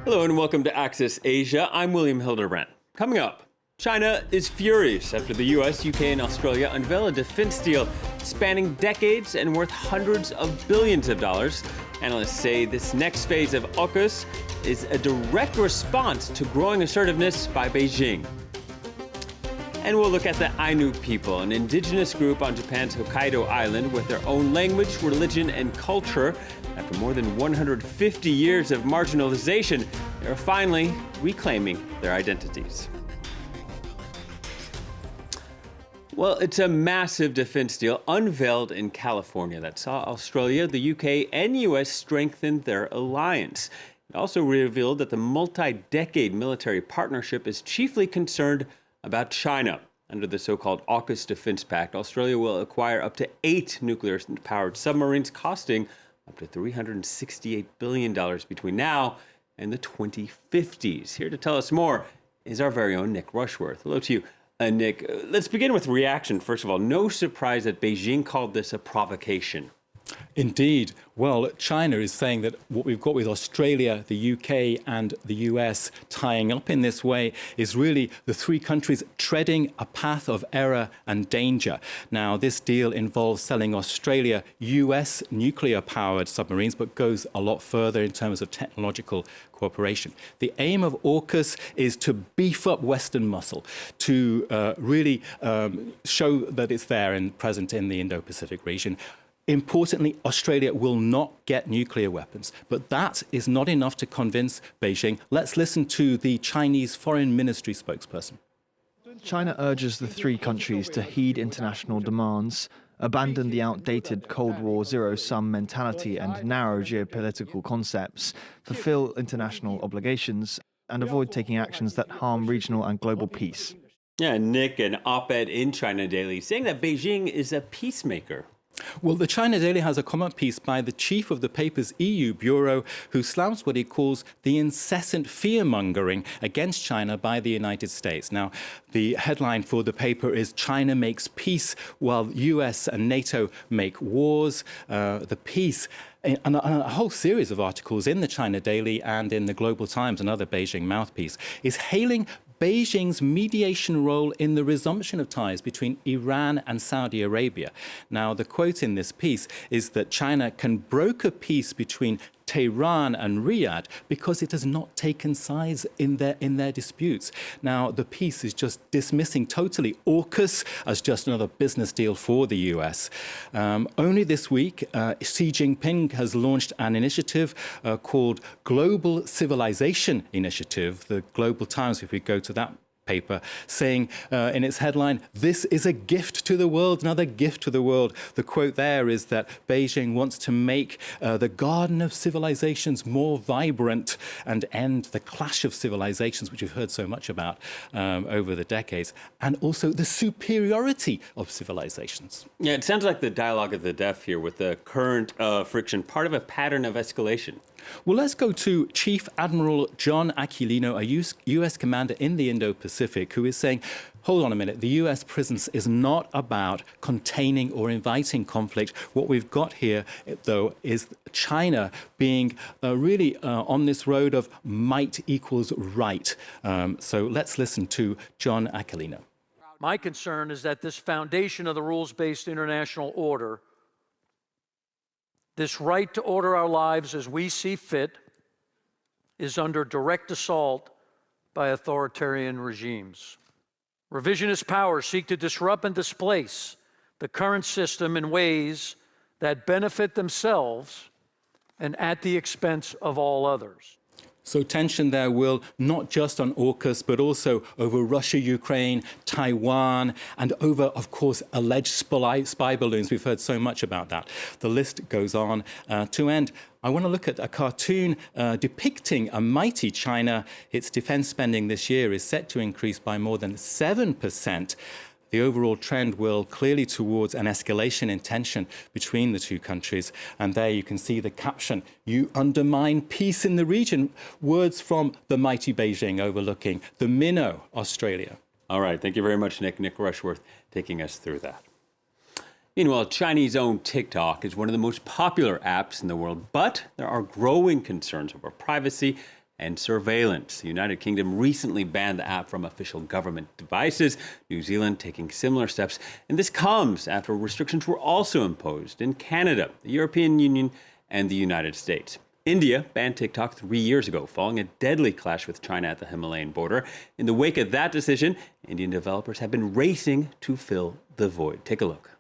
Hello and welcome to Access Asia. I'm William Hildebrand. Coming up, China is furious after the US, UK, and Australia unveil a defense deal spanning decades and worth hundreds of billions of dollars. Analysts say this next phase of AUKUS is a direct response to growing assertiveness by Beijing. And we'll look at the Ainu people, an indigenous group on Japan's Hokkaido island with their own language, religion, and culture. After more than 150 years of marginalization, they're finally reclaiming their identities. Well, it's a massive defense deal unveiled in California that saw Australia, the UK, and US strengthen their alliance. It also revealed that the multi-decade military partnership is chiefly concerned about China. Under the so-called AUKUS Defense Pact, Australia will acquire up to 8 nuclear-powered submarines costing up to $368 billion between now and the 2050s. Here to tell us more is our very own Nick Rushworth. Hello to you, Nick. Let's begin with reaction. First of all, no surprise that Beijing called this a provocation. Indeed. Well, China is saying that what we've got with Australia, the UK and the US tying up in this way is really the three countries treading a path of error and danger. Now, this deal involves selling Australia US nuclear-powered submarines, but goes a lot further in terms of technological cooperation. The aim of AUKUS is to beef up Western muscle, to really show that it's there and present in the Indo-Pacific region. Importantly, Australia will not get nuclear weapons, but that is not enough to convince Beijing. Let's listen to the Chinese Foreign Ministry spokesperson. China urges the three countries to heed international demands, abandon the outdated Cold War zero-sum mentality and narrow geopolitical concepts, fulfill international obligations, and avoid taking actions that harm regional and global peace. Yeah, Nick, an op-ed in China Daily saying that Beijing is a peacemaker. Well, the China Daily has a comment piece by the chief of the paper's EU bureau, who slams what he calls the incessant fear-mongering against China by the United States. Now, the headline for the paper is China makes peace while US and NATO make wars. The piece and a whole series of articles in the China Daily and in the Global Times, another Beijing mouthpiece, is hailing Beijing's mediation role in the resumption of ties between Iran and Saudi Arabia. Now, the quote in this piece is that China can broker peace between Tehran and Riyadh because it has not taken sides in their disputes. Now, the piece is just dismissing totally AUKUS as just another business deal for the US. Only this week, Xi Jinping has launched an initiative called Global Civilization Initiative. The Global Times, if we go to that paper, saying in its headline, "This is a gift to the world, another gift to the world." The quote there is that Beijing wants to make the garden of civilizations more vibrant and end the clash of civilizations, which we've heard so much about over the decades, and also the superiority of civilizations. Yeah, it sounds like the dialogue of the deaf here with the current friction, part of a pattern of escalation. Well, let's go to Chief Admiral John Aquilino, a US commander in the Indo-Pacific, who is saying, hold on a minute, the US presence is not about containing or inviting conflict. What we've got here, though, is China being really on this road of might equals right. So let's listen to John Aquilino. My concern is that this foundation of the rules-based international order, this right to order our lives as we see fit, is under direct assault by authoritarian regimes. Revisionist powers seek to disrupt and displace the current system in ways that benefit themselves and at the expense of all others. So tension there, Will, not just on AUKUS, but also over Russia, Ukraine, Taiwan, and over, of course, alleged spy balloons. We've heard so much about that. The list goes on. To end, I want to look at a cartoon depicting a mighty China. Its defense spending this year is set to increase by more than 7%. The overall trend will clearly towards an escalation in tension between the two countries. And there you can see the caption, "You undermine peace in the region." Words from the mighty Beijing overlooking the minnow, Australia. All right. Thank you very much, Nick. Nick Rushworth taking us through that. Meanwhile, Chinese-owned TikTok is one of the most popular apps in the world, but there are growing concerns over privacy and surveillance. The United Kingdom recently banned the app from official government devices, New Zealand taking similar steps. And this comes after restrictions were also imposed in Canada, the European Union, and the United States. India banned TikTok 3 years ago, following a deadly clash with China at the Himalayan border. In the wake of that decision, Indian developers have been racing to fill the void. Take a look.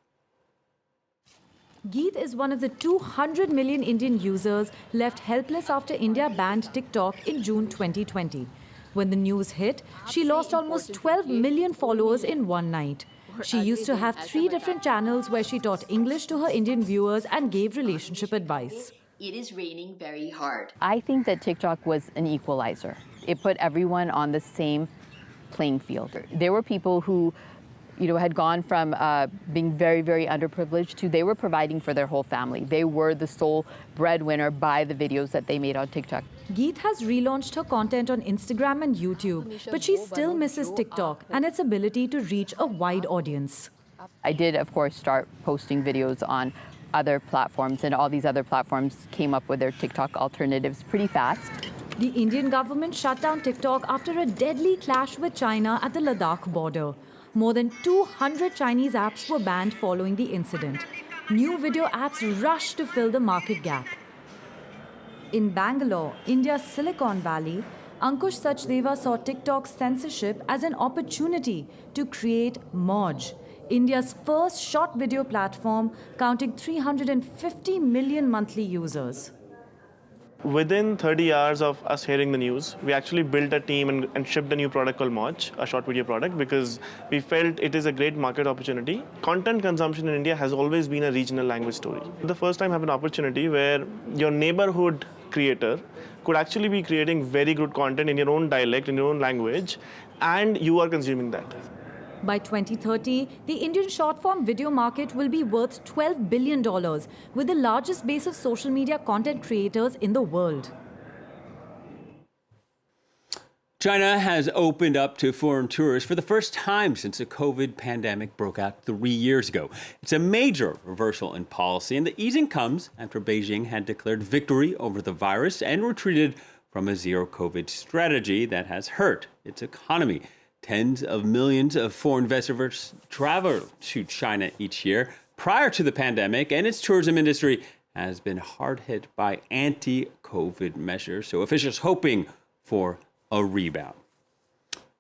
Geet is one of the 200 million Indian users left helpless after India banned TikTok in June 2020. When the news hit, she lost almost 12 million followers in one night. She used to have 3 different channels where she taught English to her Indian viewers and gave relationship advice. It is raining very hard. I think that TikTok was an equalizer. It put everyone on the same playing field. There were people who, had gone from being very, very underprivileged to they were providing for their whole family. They were the sole breadwinner by the videos that they made on TikTok. Geet has relaunched her content on Instagram and YouTube, but she still misses TikTok and its ability to reach a wide audience. I did, of course, start posting videos on other platforms, and all these other platforms came up with their TikTok alternatives pretty fast. The Indian government shut down TikTok after a deadly clash with China at the Ladakh border. More than 200 Chinese apps were banned following the incident. New video apps rushed to fill the market gap. In Bangalore, India's Silicon Valley, Ankush Sachdeva saw TikTok's censorship as an opportunity to create Moj, India's first short video platform, counting 350 million monthly users. Within 30 hours of us hearing the news, we actually built a team and shipped a new product called Moj, a short video product, because we felt it is a great market opportunity. Content consumption in India has always been a regional language story. The first time I have an opportunity where your neighborhood creator could actually be creating very good content in your own dialect, in your own language, and you are consuming that. By 2030, the Indian short-form video market will be worth $12 billion, with the largest base of social media content creators in the world. China has opened up to foreign tourists for the first time since the COVID pandemic broke out 3 years ago. It's a major reversal in policy, and the easing comes after Beijing had declared victory over the virus and retreated from a zero-COVID strategy that has hurt its economy. Tens of millions of foreign visitors travel to China each year. Prior to the pandemic, and its tourism industry has been hard hit by anti-COVID measures, so officials hoping for a rebound.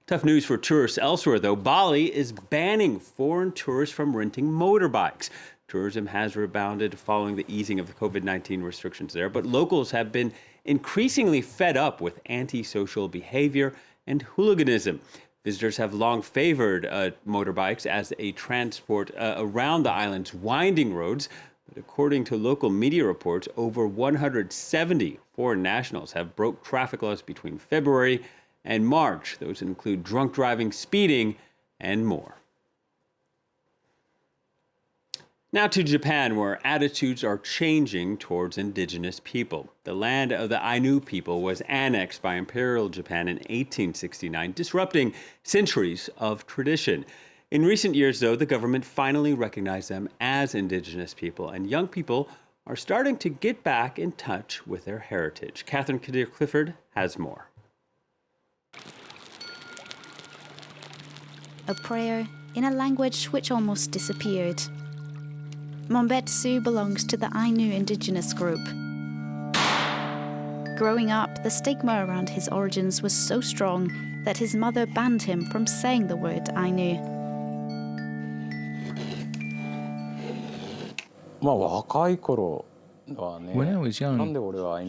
Tough news for tourists elsewhere, though. Bali is banning foreign tourists from renting motorbikes. Tourism has rebounded following the easing of the COVID-19 restrictions there, but locals have been increasingly fed up with antisocial behavior and hooliganism. Visitors have long favored motorbikes as a transport around the island's winding roads. But according to local media reports, over 170 foreign nationals have broke traffic laws between February and March. Those include drunk driving, speeding, and more. Now to Japan, where attitudes are changing towards indigenous people. The land of the Ainu people was annexed by Imperial Japan in 1869, disrupting centuries of tradition. In recent years, though, the government finally recognized them as indigenous people, and young people are starting to get back in touch with their heritage. Catherine Kadir-Clifford has more. A prayer in a language which almost disappeared. Mombetsu belongs to the Ainu indigenous group. Growing up, the stigma around his origins was so strong that his mother banned him from saying the word Ainu. When I was young,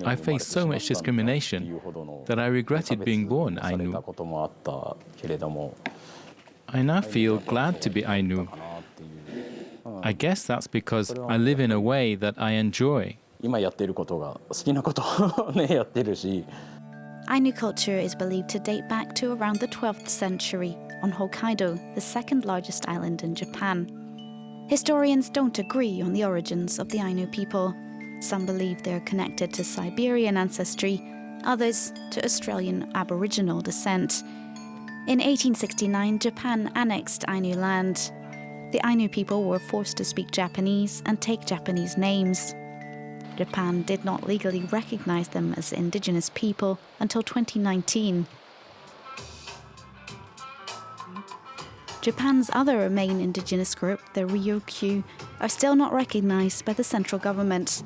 I faced so much discrimination that I regretted being born Ainu. I now feel glad to be Ainu. I guess that's because I live in a way that I enjoy. Ainu culture is believed to date back to around the 12th century on Hokkaido, the second largest island in Japan. Historians don't agree on the origins of the Ainu people. Some believe they're connected to Siberian ancestry, others to Australian Aboriginal descent. In 1869, Japan annexed Ainu land. The Ainu people were forced to speak Japanese and take Japanese names. Japan did not legally recognize them as indigenous people until 2019. Japan's other main indigenous group, the Ryukyu, are still not recognized by the central government.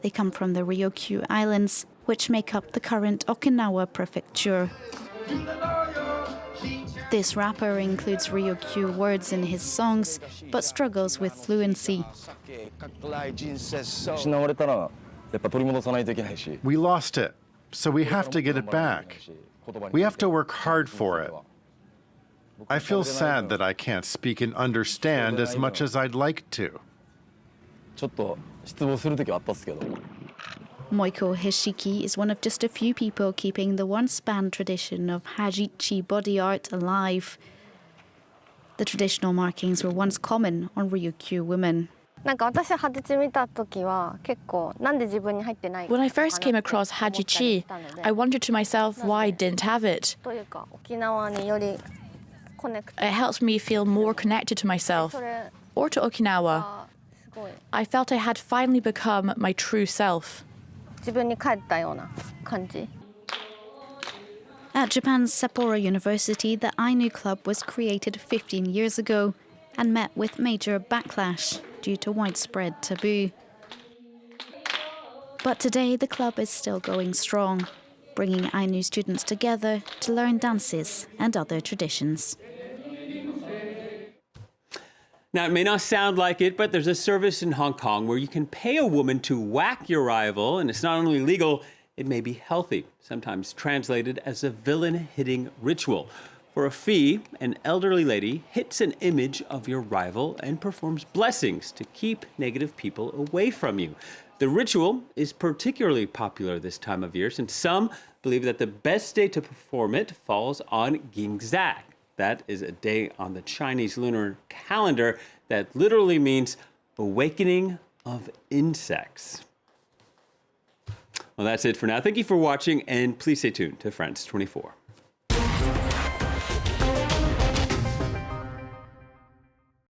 They come from the Ryukyu Islands, which make up the current Okinawa prefecture. This rapper includes Ryukyu words in his songs, but struggles with fluency. We lost it, so we have to get it back. We have to work hard for it. I feel sad that I can't speak and understand as much as I'd like to. Moiko Hishiki is one of just a few people keeping the once banned tradition of hajichi body art alive. The traditional markings were once common on Ryukyu women. When I first came across hajichi, I wondered to myself why I didn't have it. It helps me feel more connected to myself or to Okinawa. I felt I had finally become my true self. At Japan's Sapporo University, the Ainu Club was created 15 years ago and met with major backlash due to widespread taboo. But today, the club is still going strong, bringing Ainu students together to learn dances and other traditions. Now, it may not sound like it, but there's a service in Hong Kong where you can pay a woman to whack your rival, and it's not only legal, it may be healthy, sometimes translated as a villain-hitting ritual. For a fee, an elderly lady hits an image of your rival and performs blessings to keep negative people away from you. The ritual is particularly popular this time of year, since some believe that the best day to perform it falls on Gingzak. That is a day on the Chinese lunar calendar that literally means awakening of insects. Well, that's it for now. Thank you for watching, and please stay tuned to France 24.